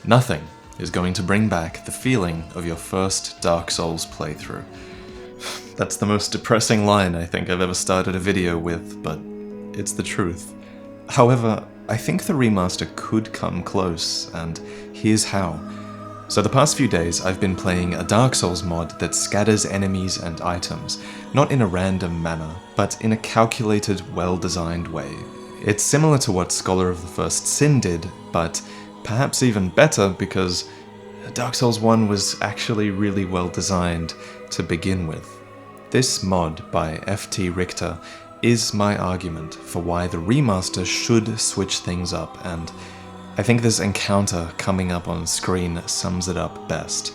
Nothing is going to bring back the feeling of your first Dark Souls playthrough. That's the most depressing line I think I've ever started a video with, but it's the truth. However, I think the remaster could come close, and here's how. So the past few days I've been playing a Dark Souls mod that scatters enemies and items, not in a random manner, but in a calculated, well-designed way. It's similar to what Scholar of the First Sin did, but perhaps even better because Dark Souls 1 was actually really well designed to begin with. This mod by FT Richter is my argument for why the remaster should switch things up, and I think this encounter coming up on screen sums it up best.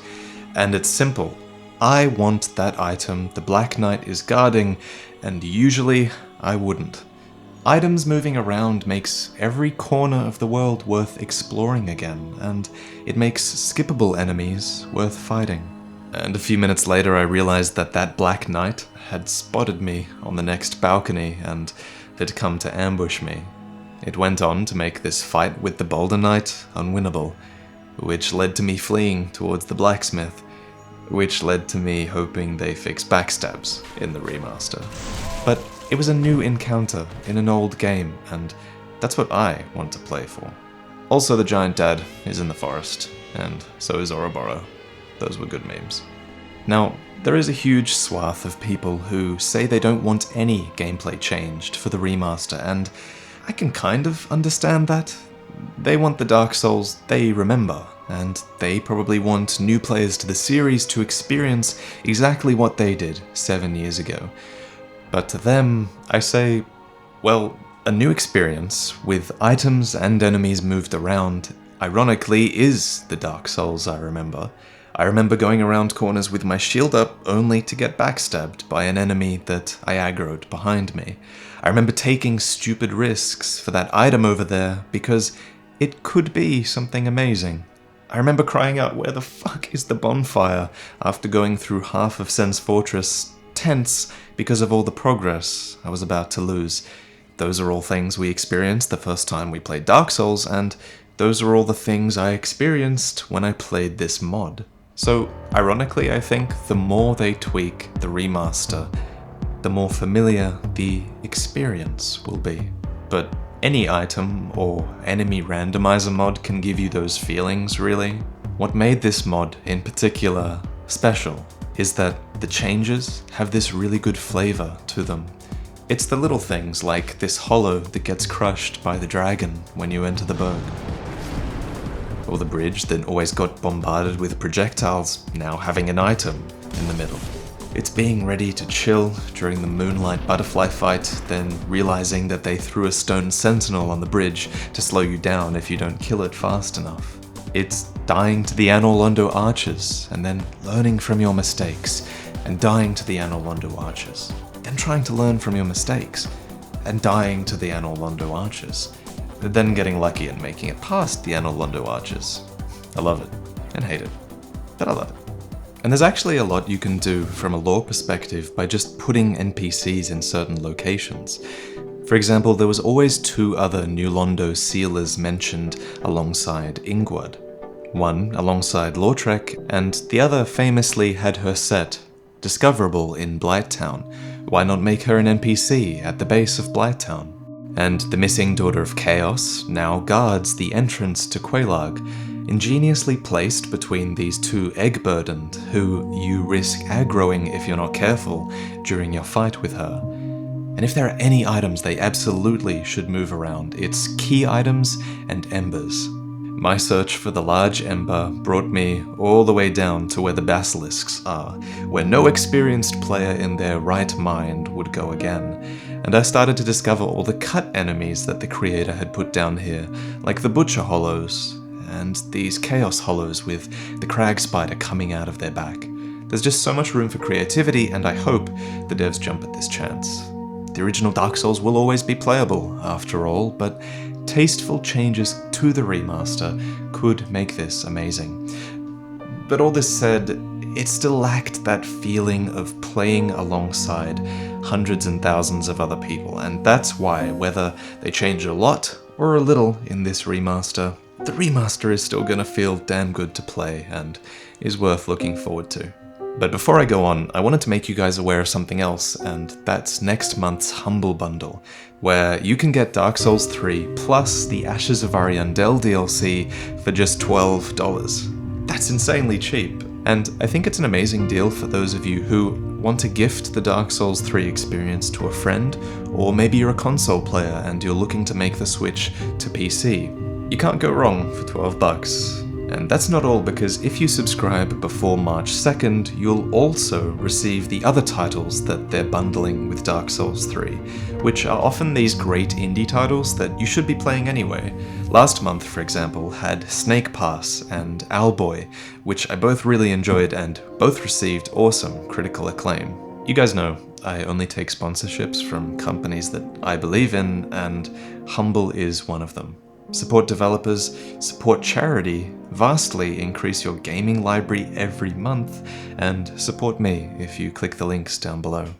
And it's simple. I want that item the Black Knight is guarding, and usually I wouldn't. Items moving around makes every corner of the world worth exploring again, and it makes skippable enemies worth fighting. And a few minutes later I realized that that Black Knight had spotted me on the next balcony and had come to ambush me. It went on to make this fight with the Boulder Knight unwinnable, which led to me fleeing towards the blacksmith, which led to me hoping they fix backstabs in the remaster. But it was a new encounter in an old game, and that's what I want to play for. Also, the giant dad is in the forest, and so is Ouroboros. Those were good memes. Now, there is a huge swath of people who say they don't want any gameplay changed for the remaster, and I can kind of understand that. They want the Dark Souls they remember, and they probably want new players to the series to experience exactly what they did 7 years ago. But to them, I say, well, a new experience with items and enemies moved around, ironically, is the Dark Souls I remember. I remember going around corners with my shield up only to get backstabbed by an enemy that I aggroed behind me. I remember taking stupid risks for that item over there because it could be something amazing. I remember crying out, "Where the fuck is the bonfire?" after going through half of Sen's Fortress, tense because of all the progress I was about to lose. Those are all things we experienced the first time we played Dark Souls, and those are all the things I experienced when I played this mod. So, ironically, I think the more they tweak the remaster, the more familiar the experience will be. But any item or enemy randomizer mod can give you those feelings, really. What made this mod in particular special is that the changes have this really good flavor to them. It's the little things like this hollow that gets crushed by the dragon when you enter the burg. Or the bridge that always got bombarded with projectiles now having an item in the middle. It's being ready to chill during the moonlight butterfly fight, then realizing that they threw a stone sentinel on the bridge to slow you down if you don't kill it fast enough. It's dying to the Anor Londo archers, and then learning from your mistakes, and dying to the Anor Londo archers, then trying to learn from your mistakes, and dying to the Anor Londo archers, then getting lucky and making it past the Anor Londo archers. I love it, and hate it, but I love it. And there's actually a lot you can do from a lore perspective by just putting NPCs in certain locations. For example, there was always 2 other New Londo sealers mentioned alongside Ingward. One alongside Lautrec, and the other famously had her set discoverable in Blighttown. Why not make her an NPC at the base of Blighttown? And the missing Daughter of Chaos now guards the entrance to Quelaag, ingeniously placed between these 2 egg-burdened, who you risk aggroing if you're not careful during your fight with her. And if there are any items they absolutely should move around, it's key items and embers. My search for the large ember brought me all the way down to where the basilisks are, where no experienced player in their right mind would go again. And I started to discover all the cut enemies that the creator had put down here, like the Butcher Hollows, and these Chaos Hollows with the Crag Spider coming out of their back. There's just so much room for creativity, and I hope the devs jump at this chance. The original Dark Souls will always be playable, after all, but tasteful changes to the remaster could make this amazing. But all this said, it still lacked that feeling of playing alongside hundreds and thousands of other people, and that's why, whether they change a lot or a little in this remaster, the remaster is still gonna feel damn good to play and is worth looking forward to. But before I go on, I wanted to make you guys aware of something else, and that's next month's Humble Bundle, where you can get Dark Souls 3 plus the Ashes of Ariandel DLC for just $12. That's insanely cheap, and I think it's an amazing deal for those of you who want to gift the Dark Souls 3 experience to a friend, or maybe you're a console player and you're looking to make the switch to PC. You can't go wrong for $12. And that's not all, because if you subscribe before March 2nd, you'll also receive the other titles that they're bundling with Dark Souls 3, which are often these great indie titles that you should be playing anyway. Last month, for example, had Snake Pass and Owlboy, which I both really enjoyed and both received awesome critical acclaim. You guys know, I only take sponsorships from companies that I believe in, and Humble is one of them. Support developers, support charity, vastly increase your gaming library every month, and support me if you click the links down below.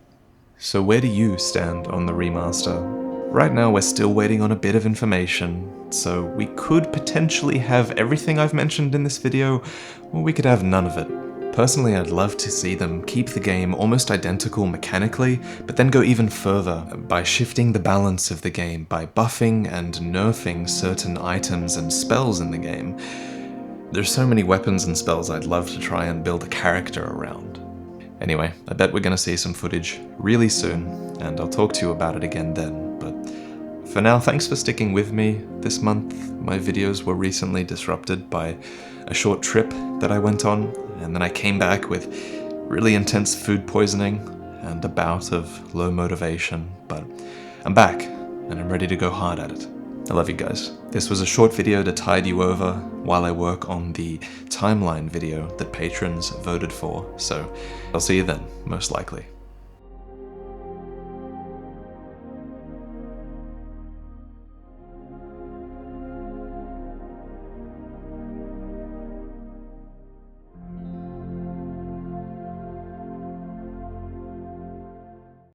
So where do you stand on the remaster? Right now we're still waiting on a bit of information, so we could potentially have everything I've mentioned in this video, or we could have none of it. Personally, I'd love to see them keep the game almost identical mechanically, but then go even further by shifting the balance of the game by buffing and nerfing certain items and spells in the game. There's so many weapons and spells I'd love to try and build a character around. Anyway, I bet we're gonna see some footage really soon, and I'll talk to you about it again then, but for now, thanks for sticking with me this month. My videos were recently disrupted by a short trip that I went on, and then I came back with really intense food poisoning and a bout of low motivation, but I'm back and I'm ready to go hard at it. I love you guys. This was a short video to tide you over while I work on the timeline video that patrons voted for, so I'll see you then, most likely.